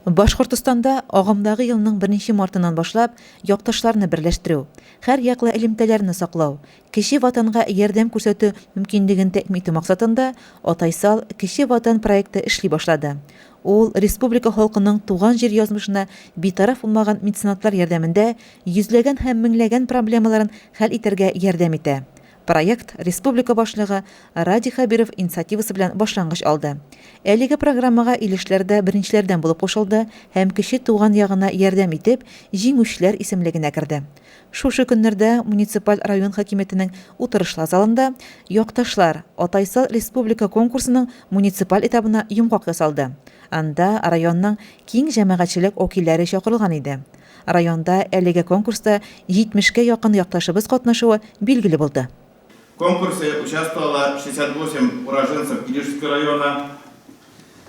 Башкортостанда агымдагы елның 1 мартыннан башлап якташларны берләштерү, һәр яклы элемтәләрне саклау, кече ватанга ярдәм күрсәтү мөмкинлеген тәэмин итү максатында Атайсал кече ватан проекты эшли башлады. Ул республика халкының туган җир язмышына битараф булмаган меценатлар ярдәмендә йөзләгән һәм меңләгән проблемаларын хәл итәргә ярдәм итә. Проект республика башлыгы Ради Хабиров инициативасы белән башлангыч алды. Әлеге программага илешләрдә беренчеләрдән булып кушылды һәм кече туган ягына ярдәм итеп, җиңүчеләр исемлегенә керде. Шушы көннәрдә муниципаль район хакимиятенең утырышлар залында якташлар Атайсал республика конкурсының муниципаль этабына йомгак ясалды. Анда районның киң җәмәгатьчелек вәкилләре чакырылган иде. Районда әлеге конкурста 70-кә якын якташыбыз катнашуы билгеле булды. В конкурсе участвовало 68 уроженцев Илишского района.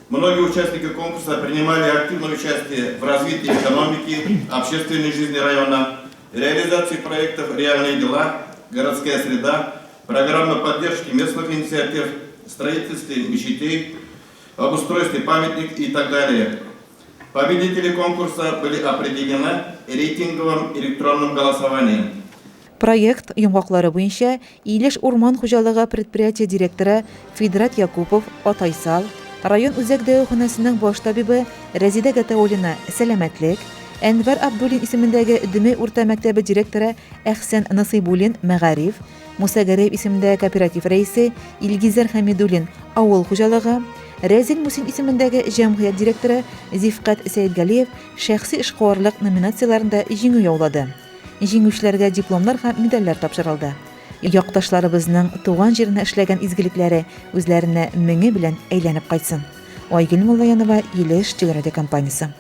Многие участники конкурса принимали активное участие в развитии экономики, общественной жизни района, реализации проектов «Реальные дела», «Городская среда», программы поддержки местных инициатив, строительстве мечетей, обустройстве памятников и так далее. Победители конкурса были определены рейтинговым электронным голосованием. Проект йомгаклары буенча Илеш урман хуҗалыгы предприятие директоры Федрат Якупов Атайсал, район үзәк дәваханәсенең баш табибы Разида Гатаулина сәламәтлек, Әнвәр Абдуллин исемендәге Дөмей урта мәктәбе директоры Әхсән Насыйбуллин мәгариф, Муса Гәрәев исемендәге кооператив рәисе Илгизәр Хәмидуллин авыл хуҗалыгы, Рәзил Мусин исемендәге җәмгыять директоры Зифкат Сәйдгалиев шәхси эшкуарлык номинацияләрендә җиңү яулады. Җиңүчеләргә дипломнар һәм медальләр тапшырылды. Якташларыбызның туган җирендә эшләгән изгелекләре үзләренә меңе белән әйләнеп кайтсын. Айгөл Муллаянова, Илеш телерадио компаниясе.